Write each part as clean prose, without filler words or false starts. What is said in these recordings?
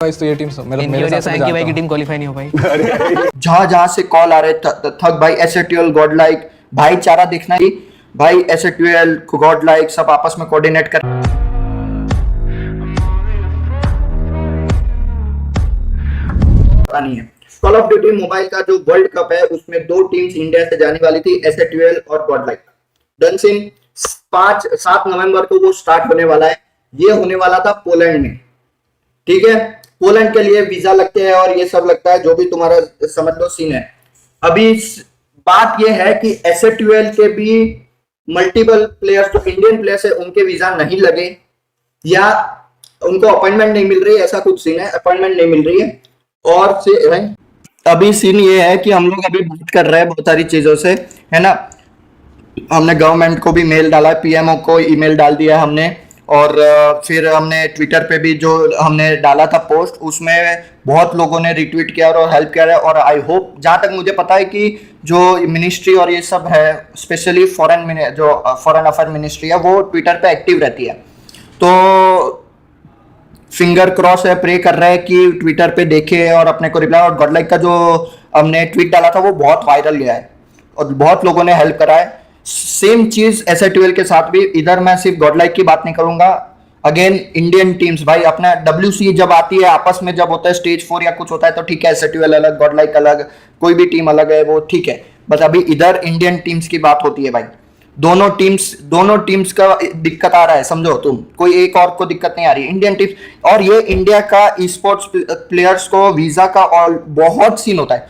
तो ये टीम मेरे साथ की भाई की टीम क्वालीफाई नहीं हो पाई। जहां जहां से कॉल आ रहे थक भाई एसएटीएल गॉड लाइक भाईचारा दिखना ही भाई एसएटीएल गॉड लाइक सब आपस में कोऑर्डिनेट कर नहीं है। कॉल ऑफ ड्यूटी मोबाइल का जो वर्ल्ड कप है उसमें 2 टीम्स इंडिया से जाने वाली थी, एसएटीएल और गॉड लाइक। डन सिंह 5-7 नवंबर को वो स्टार्ट होने वाला है। ये होने वाला था पोलैंड में, ठीक है। पोलैंड के लिए वीजा लगते हैं और ये सब लगता है, जो भी तुम्हारा समझ लो सीन है। अभी बात ये है कि एसएटीएल के भी मल्टीपल प्लेयर्स जो इंडियन प्लेयर्स है उनके वीजा नहीं लगे या उनको अपॉइंटमेंट नहीं मिल रही है, ऐसा कुछ सीन है, अपॉइंटमेंट नहीं मिल रही है। और से अभी सीन ये है कि हम लोग अभी बात कर रहे हैं बहुत सारी चीजों से, है ना। हमने गवर्नमेंट को भी मेल डाला है, पीएमओ को ईमेल डाल दिया है हमने, और फिर हमने ट्विटर पे भी जो हमने डाला था पोस्ट उसमें बहुत लोगों ने रिट्वीट किया और हेल्प किया है। और आई होप, जहाँ तक मुझे पता है कि जो मिनिस्ट्री और ये सब है, स्पेशली फॉरेन अफेयर मिनिस्ट्री है, वो ट्विटर पे एक्टिव रहती है। तो फिंगर क्रॉस है, प्रे कर रहे हैं कि ट्विटर पे देखे और अपने को रिप्लाई। और गॉड लाइक का जो हमने ट्वीट डाला था वो बहुत वायरल गया है और बहुत लोगों ने हेल्प करा है। सेम चीज एसएटीएल के साथ भी। इधर मैं सिर्फ गॉड लाइक की बात नहीं करूंगा, अगेन इंडियन टीम्स भाई अपना WC जब आती है, आपस में जब होता है स्टेज 4 या कुछ होता है तो ठीक है, एसएटीएल अलग, गॉड लाइक अलग, कोई भी टीम अलग है वो ठीक है। बस अभी इधर इंडियन टीम्स की बात होती है भाई। दोनों टीम्स का दिक्कत आ रहा है, समझो तुम, कोई एक और को दिक्कत नहीं आ रही, इंडियन टीम्स। और ये इंडिया का स्पोर्ट्स प्लेयर्स को वीजा का और बहुत सीन होता है,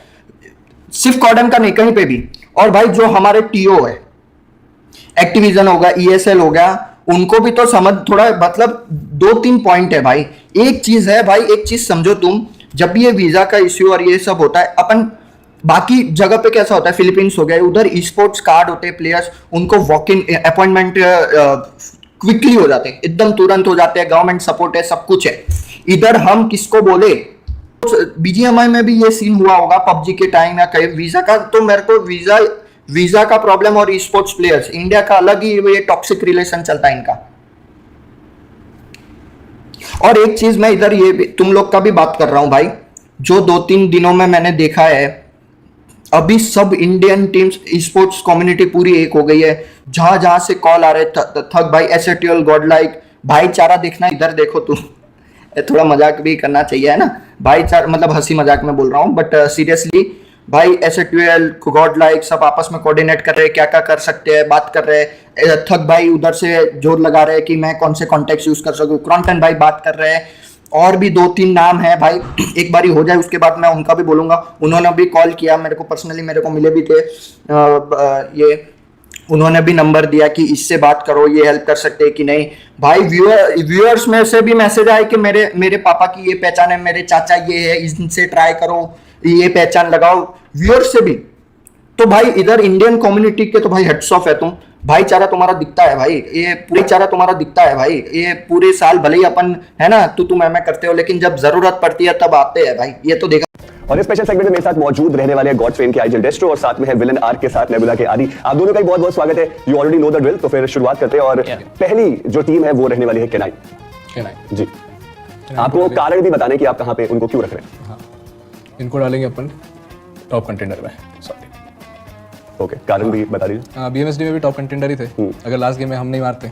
सिर्फ कॉर्डन का नहीं, कहीं पे भी। और भाई जो हमारे टीओ है, एक्टिविजन होगा, ESL हो गया, उनको भी तो समझ थोड़ा, मतलब 2-3 पॉइंट है भाई। एक चीज है भाई, एक चीज समझो तुम, जब भी ये वीजा का इश्यू और ये सब होता है, अपन बाकी जगह पे कैसा होता है, फिलीपींस हो गया, उधर स्पोर्ट्स कार्ड होते हैं प्लेयर्स, उनको वॉक इन अपॉइंटमेंट क्विकली हो जाते हैं, एकदम तुरंत हो जाते हैं, गवर्नमेंट सपोर्ट है, सब कुछ है। इधर हम किसको बोले, BGMI में भी ये सीन हुआ होगा पबजी के टाइम या कहीं वीजा का। तो मेरे को वीजा का प्रॉब्लम और स्पोर्ट्स प्लेयर्स, इंडिया का अलग ही ये टॉक्सिक रिलेशन चलता है इनका। और एक चीज मैं इधर ये तुम लोग का भी बात कर रहा हूं भाई, जो 2-3 दिनों में मैंने देखा है, अभी सब इंडियन टीम्स स्पोर्ट्स कम्युनिटी पूरी एक हो गई है। जहां जहां से कॉल आ रहे थक भाई एसएटीएल गॉड लाइक भाईचारा दिखना। इधर देखो तुम, थोड़ा मजाक भी करना चाहिए, है ना, भाईचारा मतलब हंसी मजाक में बोल रहा हूँ, बट सीरियसली भाई एसएटीएल गॉड लाइक सब आपस में कोऑर्डिनेट कर रहे हैं, क्या क्या कर सकते हैं, बात कर रहे हैं। थक भाई उधर से जोर लगा रहे हैं कि मैं कौन से कॉन्टेक्ट यूज कर सकूं, क्रॉन्टन भाई बात कर रहे हैं, और भी 2-3 नाम है भाई। एक बारी हो जाए उसके बाद मैं उनका भी बोलूंगा। उन्होंने भी कॉल किया मेरे को पर्सनली, मेरे को मिले भी थे, ये उन्होंने भी नंबर दिया कि इससे बात करो, ये हेल्प कर सकते हैं कि नहीं। भाई व्यूअर्स में से भी मैसेज आए कि मेरे पापा की ये पहचान है, मेरे चाचा ये है, इनसे ट्राई करो, ये पहचान लगाओ, व्यूअर्स से भी। तो भाई इधर इंडियन कम्युनिटी के तो भाई हेड्स ऑफ है, तुम भाईचारा तुम्हारा दिखता है भाई, ये पूरी चारा तुम्हारा दिखता है भाई। ये पूरे साल भले ही अपन है ना तू मैं करते हो, लेकिन जब जरूरत पड़ती है तब आते हैं भाई, ये तो देखा। और इस स्पेशल सेगमेंट में मेरे साथ मौजूद रहने वाले गॉड्स फेम के आइजल डेस्ट्रो और साथ में है विलन आर्क के साथ नेबुला के आदि। आप दोनों का बहुत बहुत स्वागत है। You already know the drill, तो फिर शुरुआत करते हैं। और पहली जो टीम है वो रहने वाली है केनाइन जी। आपको कारण भी बताने कि आप कहां पे उनको क्यों रख रहे हैं। इनको डालेंगे अपन टॉप कंटेंडर में। सॉरी, ओके, कारण भी बता दीजिए। BMSD में भी टॉप कंटेंडर ही थे। अगर लास्ट गेम में हम नहीं मारते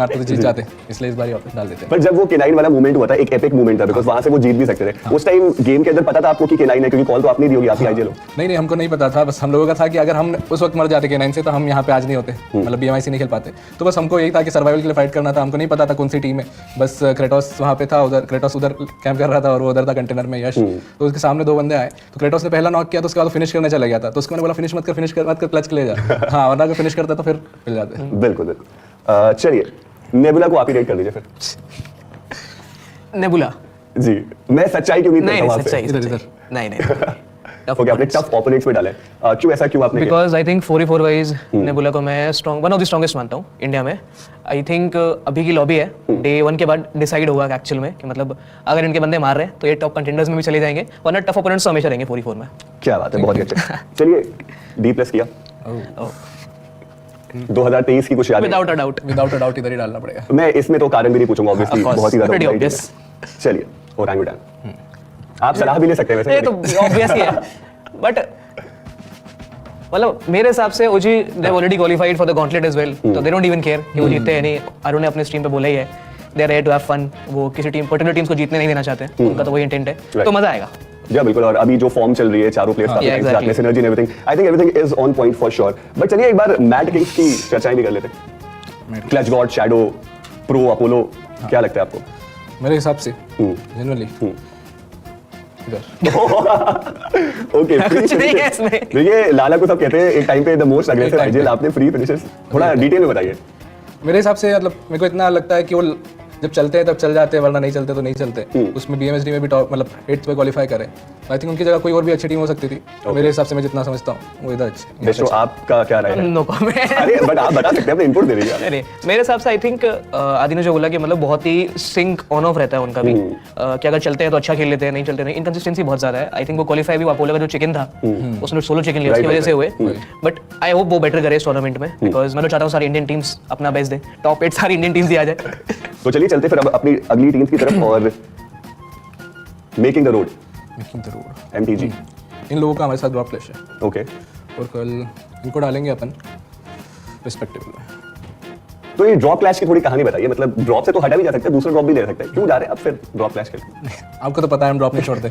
तो जीत जाते, इसलिए इस बार डाल देते हैं। पर जब वो केनाइन वाला मूवमेंट हुआ था, एक एपिक मूवमेंट था, बिकॉज़ वहां से वो जीत भी सकते थे। उस टाइम गेम के अंदर पता था आपको कि केनाइन है, क्योंकि कॉल तो आपने दी होगी, आप ही आईजे लो। नहीं, हमको नहीं पता था। बस हम लोगों का था कि अगर हम उस वक्त मर जाते केनाइन से तो हम यहाँ पे आज नहीं होते, मतलब BMIC नहीं खेल पाते। तो बस हमको यही था कि सर्वाइवल के लिए फाइट करना था। हमको नहीं पता था कौन सी टीम है, बस क्रेटोस वहाँ पे था, क्रेटोस उधर कैंप कर रहा था और वो उधर था कंटेनर में यश। तो उसके सामने 2 बंदे आए, तो क्रेटोस ने पहला नॉक किया, तो उसके बाद फिनिश करने चला गया था। तो उसको मैंने बोला फिनिश मत कर, क्लच के ले जा। हाँ, वरना अगर फिनिश करता तो फिर मिल जाते। बिल्कुल बिल्कुल। चलिए, नेबुला को आप ही रेट कर दीजिए फिर। नेबुला जी, मैं सच्चाई की उम्मीद करता हूं आपसे। नहीं ओके, आपने टफ ओपोनेंट्स पे डाले, क्यों ऐसा क्यों आपने? Because I think 4v4 wise nebula को मैं वन ऑफ द स्ट्रॉन्गेस्ट मानता हूँ इंडिया में। आई थिंक अभी की लॉबी है, डे 1 के बाद डिसाइड होगा एक्चुअल में कि मतलब अगर इनके बंदे मार रहे हैं तो ये टॉप कंटेंडर्स में भी चले जाएंगे, वरना टफ ओपोनेंट्स तो हमेशा रहेंगे 4v4 में। क्या बात है, बहुत ही अच्छा। चलिए, D+ किया। 2023 की कुछ यादें? Without a doubt. Without a doubt इधर ही डालना पड़ेगा। मैं इसमें तो कारण भी नहीं पूछूंगा ऑब्वियसली, Of course, बहुत ही ज्यादा pretty variety obvious. है। चलिए ओरांगुटान, आप सलाह भी ले सकते हैं ये वैसे। तो ऑब्वियस ही है, बट मतलब मेरे हिसाब से OG they already qualified for the gauntlet as well, तो दे डोंट इवन केयर कि वो जीतते हैं नहीं। अरुण ने अपने स्ट्रीम पे बोला ही है, they are here to have fun, वो किसी टीम पर्टिकुलर टीम्स को जीतने नहीं देना चाहते, उनका तो वही इंटेंट है, तो मजा आएगा। या बिल्कुल, और अभी जो फॉर्म चल रही है, चारों players Yeah, exactly. Synergy and everything, I think everything is on point for sure. But चलिए एक बार मैट किंग्स की चर्चाएं भी कर लेते हैं। Clutch God, shadow, pro, Apollo, क्या लगता है आपको? मेरे हिसाब से जनरली ओके, कुछ नहीं है इसमें। देखिए लाला को सब कहते हैं एक टाइम पे द मोस्ट अग्रेसिव आईजीएल, आपने फ्री फिनिशर्स, थोड़ा डिटेल में बताइए। मेरे हिसाब से मतलब मेरे को इतना लगता है कि वो जब चलते हैं तब चल जाते हैं, वरना नहीं चलते तो नहीं चलते। उसमें बीएमएसडी में भी टॉप मतलब 8th पे क्वालिफाई करे। आई थिंक उनकी जगह कोई और भी अच्छी टीम हो सकती थी। मेरे हिसाब से मैं जितना समझता हूँ वो इधर अच्छी। बेस्टो, आपका क्या राय है? No comment. अरे बट आप बता सकते हैं, अपने इनपुट दे दीजिए। अरे मेरे हिसाब से आई थिंक आदि ने जो बोला कि मतलब बहुत ही सिंक ऑन ऑफ रहता है उनका भी, कि अगर चलते हैं तो अच्छा खेल लेते हैं, नहीं चलते नहीं, इनकंसिस्टेंसी बहुत ज्यादा है। आई थिंक वो क्वालिफाई भी अपोलो का जो चिकन था उसने सोलो चिकन लिया, उसकी वजह से हुए। बट आई होप वो बेटर करे इस टूर्नामेंट में, बिकॉज मैं तो चाहता हूँ सारी इंडियन टीम्स अपना बेस्ट दें, टॉप 8 सारी इंडियन टीम्स ही आ जाए। तो चलिए चलते फिर अब अपनी अगली टीम की तरफ, और मेकिंग द रोड, एमटीजी, इन लोगों का हमारे साथ ड्रॉप क्लैश है ओके। और कल इनको डालेंगे अपन रिस्पेक्टिव में। तो ये ड्रॉप क्लैश की थोड़ी कहानी बताइए, मतलब ड्रॉप से तो हटा भी जा सकता है, दूसरा ड्रॉप भी ले सकते हैं, क्यों जा रहे हैं आप फिर ड्रॉप क्लैश के लिए? आपको तो पता है हम ड्रॉप नहीं छोड़ते।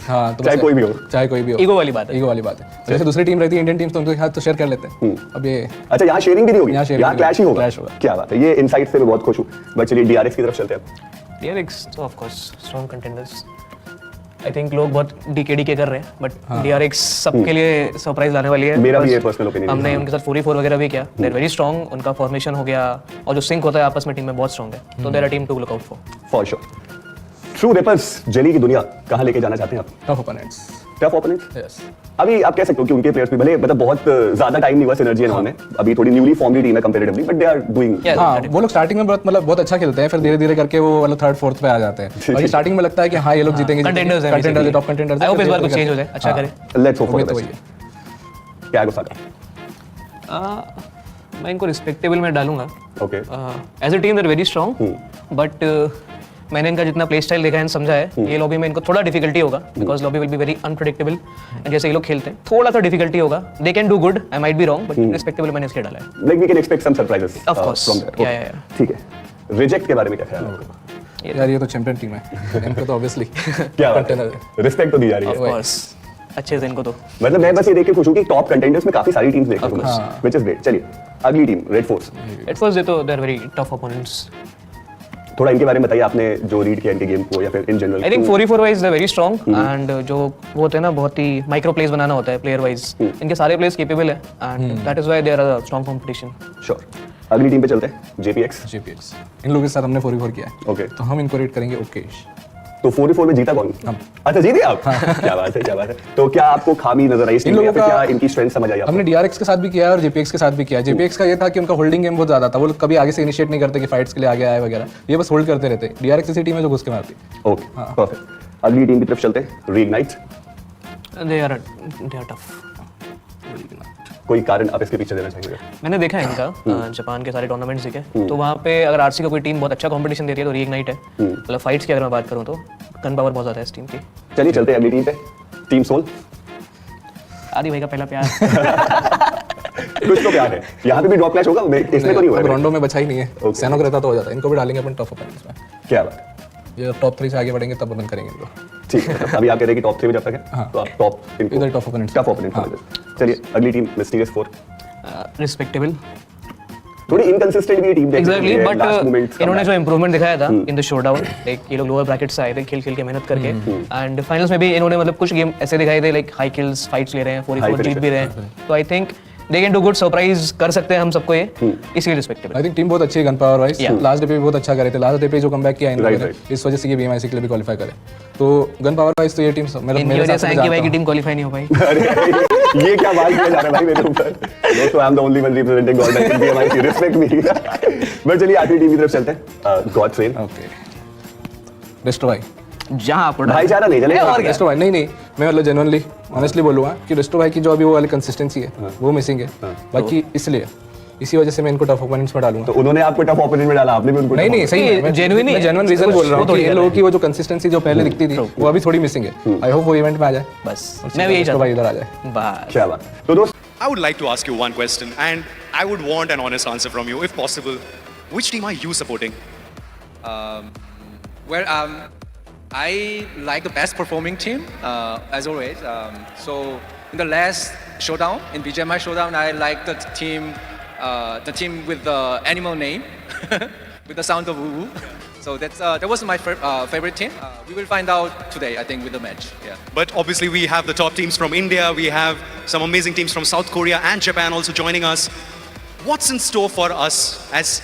हाँ, तो चाहे कोई भी हो। चाहे कोई भी हो, ईगो वाली बात है। ईगो वाली बात है। जैसे दूसरी टीम रहती है इंडियन टीम, तो उनके साथ तो शेयर कर लेते हैं। अब ये अच्छा, यहाँ शेयरिंग भी नहीं होगी, यहाँ sharing यहाँ नहीं क्लैश ही होगा। clash होगा। क्या बात है, ये इनसाइट से मैं बहुत खुश हूँ। बट चलिए डीआरएक्स की तरफ चलते हैं। DRX तो of course strong contenders. I think लोग बहुत डीकेडी के कर रहे हैं, बट DRX सबके लिए सरप्राइज लाने वाली है। मेरा भी Because ये पर्सनल ओपिनियन है। हमने उनके साथ 4v4 वगैरह भी किया, दे आर वेरी स्ट्रॉन्ग, उनका फॉर्मेशन हो गया और जो सिंक होता है आपस में टीम में बहुत स्ट्रॉन्ग है, तो there are team to look out for sure. True rappers, जेली की दुनिया कहाँ लेके जाना चाहते हैं आप? Tough opponents. Tough opponents? Yes. अभी आप कह सकते हो कि उनके प्लेयर्स भी भले मतलब बहुत ज्यादा टाइम नहीं हुआ सिनर्जी इन्होंने, अभी थोड़ी न्यूली फॉर्मड टीम है comparatively, but they are doing. हाँ, वो लोग स्टार्टिंग में बहुत अच्छा खेलते हैं, फिर धीरे धीरे करके वो मतलब 3rd 4th पे आ जाते हैं। और ये स्टार्टिंग में लगता है कि हाँ ये लोग जीतेंगे, कंटेंडर्स है, contenders, top contenders. I hope इस बार कुछ चेंज हो जाए, अच्छा करे। लेट्स होप फॉर उम्मीद द तो वही बेस्ट। क्या गुस्सा था? मैं इनको रिस्पेक्टेबल में डालूंगा। Okay, as a team they are very strong, but मैंने इनका जितना प्ले स्टाइल देखा है समझा है, ये लॉबी में इनको थोड़ा डिफिकल्टी होगा, because lobby will be very unpredictable, and जैसे ये लोग खेलते हैं थोड़ा सा डिफिकल्टी होगा। They can do good, I might be wrong, but respectable मैंने इसलिए डाला है। Like we can expect some surprises Of course. From there. Yeah. ठीक है, रिजेक्ट के बारे में क्या ख्याल है आपका? यार ये तो चैंपियन टीम है, इनको तो ऑब्वियसली क्या बात है, रिस्पेक्ट तो दी जा रही ऑफ है। कोर्स अच्छे से इनको तो मतलब मैं बस ये देख के खुश हूँ कि टॉप कंटेंडर्स में काफी सारी टीम्स देखने को मिली, व्हिच इज ग्रेट। चलिए अगली team Red Force, at first they तो they are very tough opponents. थोड़ा इनके बारे में बताइए, आपने जो रीड किया इनके गेम को या फिर in general. I think 4v4 wise they very strong, and जो वो होते हैं ना बहुत ही माइक्रो प्लेस बनाना होता है प्लेयर वाइज, इनके सारे प्लेयर्स कैपेबल है, and that is why they are a strong competition. Sure. अगली टीम पे चलते हैं, जेपीएक्स। जेपीएक्स। इन लोगों के साथ हमने 4v4 किया है, ओके, तो हम इनको रेट करेंगे ओकेश। तो 4v4 में जीता कौन? अच्छा जीते आप? क्या बात है, क्या बात है। तो क्या आपको खामी नजर आई इस टीम में, या फिर क्या इनकी स्ट्रेंथ समझ आई आपको? हमने डीआरएक्स के साथ भी किया है और जेपीएक्स के साथ भी किया है। जेपीएक्स का ये था कि उनका होल्डिंग गेम बहुत ज्यादा था, वो लोग कभी आगे से इनिशिएट नहीं करते कि फाइट्स के लिए आगे आए वगैरह, ये बस होल्ड करते रहते। डीआरएक्स ऐसी टीम है जो घुस के मारती। Okay, perfect. अगली टीम की तरफ चलते हैं, रीइग्नाइट। They are tough. कोई कारण आप इसके पीछे देना चाहेंगे? मैंने देखा है इनका जापान के सारे टूर्नामेंट्स देखे, तो वहाँ पे अगर आरसी का कोई टीम बहुत अच्छा कंपटीशन देती है तो रीइग्नाइट है। मतलब फाइट्स की अगर मैं बात करूँ तो गन पावर बहुत ज़्यादा है इस टीम की। चलिए चलते हैं अगली टीम पे, टीम सोल। आदि भाई का पहला प्यार। कुछ तो प्यार है, यहाँ पे भी ड्रॉप क्लैश होगा, इसमें तो नहीं हो अब रहा है। राउंडो में बचा ही नहीं है, सैनो का रहता तो हो जाता है। इनको भी डालेंगे अपन टॉप ओपोनेंट्स में। क्या बात, ये टॉप 3 से आगे बढ़ेंगे तब अपन करेंगे इनको। ठीक है। अभी आप कह रहे हैं कि टॉप 3 में जब तक है, तो आप टॉप इधर टॉप ओपोनेंट्स। टफ ओपोनेंट समझ लो। चलिए अगली टीम, मिस्टीरियस 4। रिस्पेक्टेबल, थोड़ी इनकंसिस्टेंट भी टीम एग्जैक्टली, बट इन्होंने जो इंप्रूवमेंट दिखाया था इन द शोडाउन, लाइक ये लोग लोअर ब्रैकेट से आए थे खेल के मेहनत करके, एंड फाइनल्स में भी इन्होंने मतलब कुछ गेम ऐसे दिखाए थे लाइक हाई किल्स फाइट्स ले रहे हैं, 4v4 जीत भी रहे हैं, तो I think they can do good, surprise कर सकते हैं हम सबको ये, इसलिए रिस्पेक्टेबल। आई थिंक टीम बहुत अच्छी है gun power wise. Last day पे भी बहुत अच्छा करे थे, लास्ट डे पे जो कमबैक किया इन लोगों ने, इस वजह से ये बीएमआईसी के लिए भी क्वालीफाई करे। तो गन पावर वाइज तो ये टीम मेरे वजह से कि भाई की टीम क्वालीफाई नहीं हो पाई। अरे ये क्या बात किया जा रहा है भाई मेरे ऊपर? दोस्तों I am the only one representing God in BMIC, respect me. But चलिए आखिरी टीम की तरफ चलते हैं, गॉड ट्रेन। ओके, डेस्ट्रो भाई। जहां आपको भाईचारा नहीं चलेगा और डेस्ट्रो भाई नहीं, मैं मतलब जेन्युइनली ऑनेस्टली बोलूँगा कि डेस्ट्रो भाई की जो अभी वो वाली कंसिस्टेंसी है वो मिसिंग है। बाकी इसलिए इसी वजह से मैं इनको टफ ओपोनेंट्स में डालूंगा। तो उन्होंने आपको टफ ओपोनेंट में डाला, आपने भी उनको नहीं नहीं सही है, मैं genuine ही है। जेन्युइन रीजन बोल रहा हूँ थोड़ी कि इन लोगों की वो जो कंसिस्टेंसी जो पहले दिखती थी वो अभी थोड़ी मिसिंग है। आई होप वो इवेंट में आ जाए, बस मैं भी यही तो भाई चाहता इधर आ जाए। हूँ बस। क्या बात। तो दोस्त I would like to ask you one question, and I would want an honest answer from you, if possible. Which team are you supporting? Well, I like the best performing team as always. So in the last showdown, in BGMI showdown, I like the team with the animal name, with the sound of woo woo. So that was my favorite team. We will find out today, I think, with the match. Yeah. But obviously, we have the top teams from India. We have some amazing teams from South Korea and Japan also joining us. What's in store for us as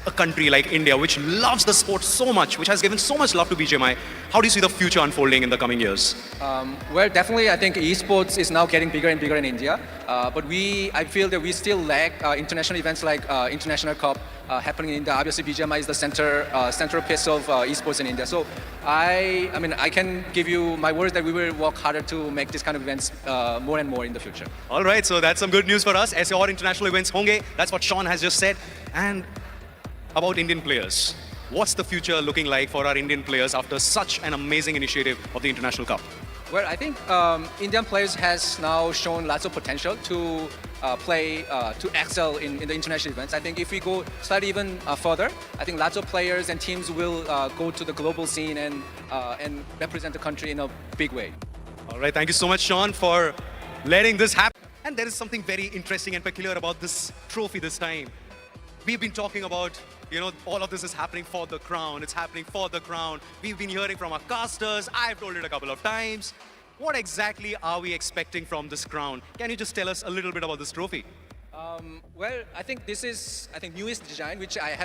a country like India, which loves the sport so much, which has given so much love to BGMI? How do you see the future unfolding in the coming years? Well, definitely, I think esports is now getting bigger and bigger in India. But I feel that we still lack international events like International Cup happening in India. Obviously, BGMI is the central piece of esports in India. So I can give you my words that we will work harder to make this kind of events more and more in the future. All right, so that's some good news for us. ऐसे और international events होंगे. That's what Sean has just said. And about Indian players, what's the future looking like for our Indian players after such an amazing initiative of the International Cup? Well, I think Indian players has now shown lots of potential to to excel in the international events. I think if we go slightly even further, I think lots of players and teams will go to the global scene and represent the country in a big way. All right, thank you so much, Sean, for letting this happen. And there is something very interesting and peculiar about this trophy this time. We've been talking about, all of this is happening for the crown. It's happening for the crown. We've been hearing from our casters. I've told it a couple of times. What exactly are we expecting from this crown? Can you just tell us a little bit about this trophy? Well, I think this is newest design which I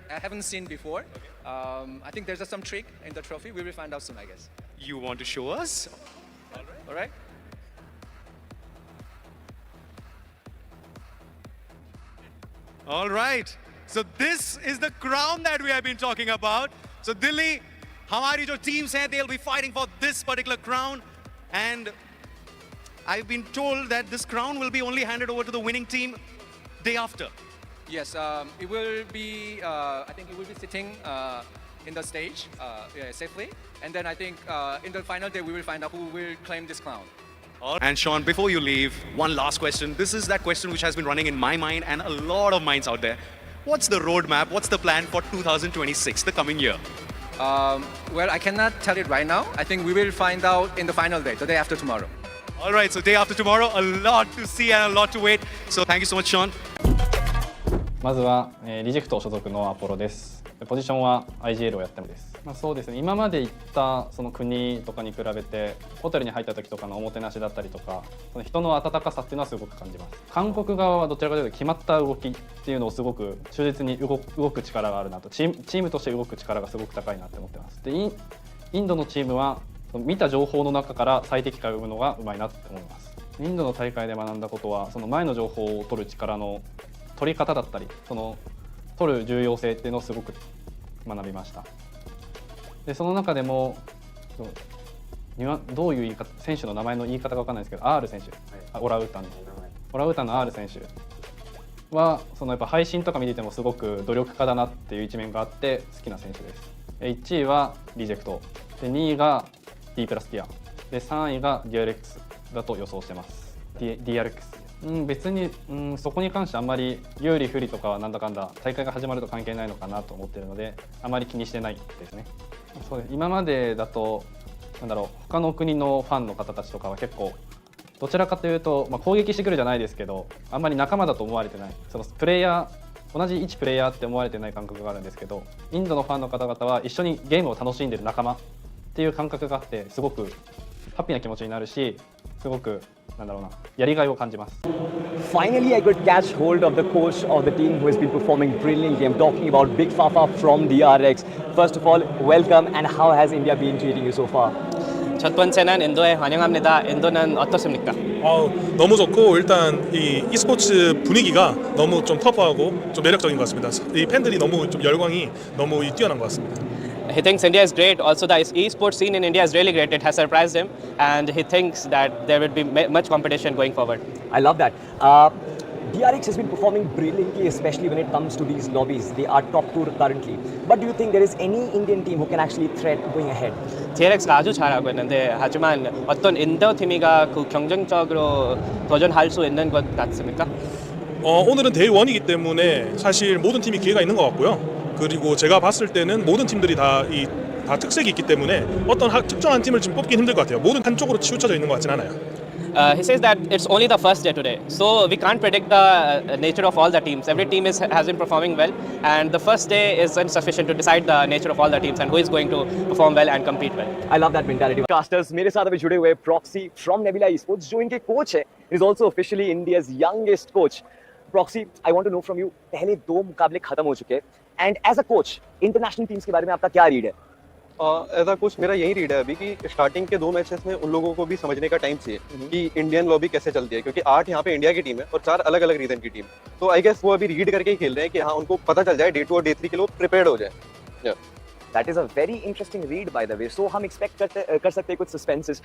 haven't seen before. I think there's some trick in the trophy. We will find out soon, I guess. You want to show us? All right. All right. So this is the crown that we have been talking about. So Delhi, हमारी जो teams हैं, they'll be fighting for this particular crown. And I've been told that this crown will be only handed over to the winning team day after. Yes, it will be. I think it will be sitting in the stage safely, and then I think in the final day we will find out who will claim this crown. And Sean, before you leave, one last question. This is that question which has been running in my mind and a lot of minds out there. What's the roadmap? What's the plan for 2026, the coming year? Well, I cannot tell it right now. I think we will find out in the final day, the day after tomorrow. All right, so day after tomorrow, a lot to see and a lot to wait. So thank you so much, Sean. まずは、リジェクト所属のアポロです。ポジションは IGL をやってます。そうですね。今まで行ったその国とかに比べて、ホテルに入った時とかのおもてなしだったりとか、その人の温かさっていうのはすごく感じます。韓国側はどちらかというと決まった動きっていうのをすごく忠実に動く力があるなと、チームとして動く力がすごく高いなって思ってます。で、インドのチームは見た情報の中から最適解を生むのがうまいなって思います。インドの大会で学んだことは、その前の情報を取る力の取り方だったり、その取る重要性っていうのをすごく学びました。でその中でもどういう言い方、選手の名前の言い方が分かんないですけど、 R 選手、オランウータンの R 選手はそのやっぱ配信とか見ててもすごく努力家だなっていう一面があって好きな選手です。1位はリジェクトで、2位が D プラスティアで、3位が DRX だと予想してます。 DRX、別に、そこに関してあんまり有利不利とかはなんだかんだ大会が始まると関係ないのかなと思っているので、あまり気にしてないですね。そうです。今までだと他の国のファンの方たちとかは結構どちらかというと、攻撃してくるじゃないですけど、あんまり仲間だと思われてない、そのプレイヤー同じ一プレイヤーって思われてない感覚があるんですけど、インドのファンの方々は一緒にゲームを楽しんでる仲間っていう感覚があって、すごくハッピーな気持ちになるし、すごくやりがいを感じます。 Finally, I could catch hold of the coach of the team who has been performing brilliantly. I'm talking about Big Fafa from DRX. First of all, welcome, and how has India been treating you so far? 첫 번째는 인도에 환영합니다. 인도는 어떻습니까? 너무 좋고, 일단 이 e스포츠 분위기가 너무 좀 터프하고 좀 매력적인 것 같습니다. 이 팬들이 너무 좀 열광이 너무 뛰어난 것 같습니다. He thinks India is great. Also, the esports scene in India is really great. It has surprised him, and he thinks that there will be much competition going forward. I love that. DRX has been performing brilliantly, especially when it comes to these lobbies. They are top tour currently. But do you think there is any Indian team who can actually threat going ahead? DRX가 아주 잘하고 있는데 하지만 어떤 인도 팀이가 그 경쟁적으로 도전할 수 있는 것 같습니까? 오늘은 데이 1이기 때문에 사실 모든 팀이 기회가 있는 것 같고요. 그리고 제가 봤을 때는 모든 팀들이 다 특색이 있기 때문에 어떤 특정한 팀을 지금 뽑긴 힘들 것 같아요. 모든 한쪽으로 치우쳐져 있는 것 같진 않아요. He says that it's only the first day today, so we can't predict the nature of all the teams. Every team has been performing well, and the first day is insufficient to decide the nature of all the teams and who is going to perform well and compete well. I love that mentality. Casters, मेरे साथ अभी जुड़े हुए Proxy from Nebula Esports, जो इनके coach है, is also officially India's youngest coach. Proxy, I want to know from you, पहले 2 मुकाबले खत्म हो चुके हैं, and as a coach, international teams के बारे में आपका क्या रीड है? एज अ कोच मेरा यही रीड है अभी कि स्टार्टिंग के 2 मैचेस में उन लोगों को भी समझने का टाइम चाहिए कि इंडियन लॉबी कैसे चलती है, क्योंकि 8 यहाँ पे इंडिया की टीम है और 4 अलग अलग रीजन की टीम। तो आई गेस वो अभी रीड करके ही खेल रहे हैं कि हाँ उनको पता चल जाए डे 2 और डे 3 के लिए प्रिपेयर्ड हो जाए। That is a very interesting read by the way. So हम expect कर सकते हैं कुछ suspenses.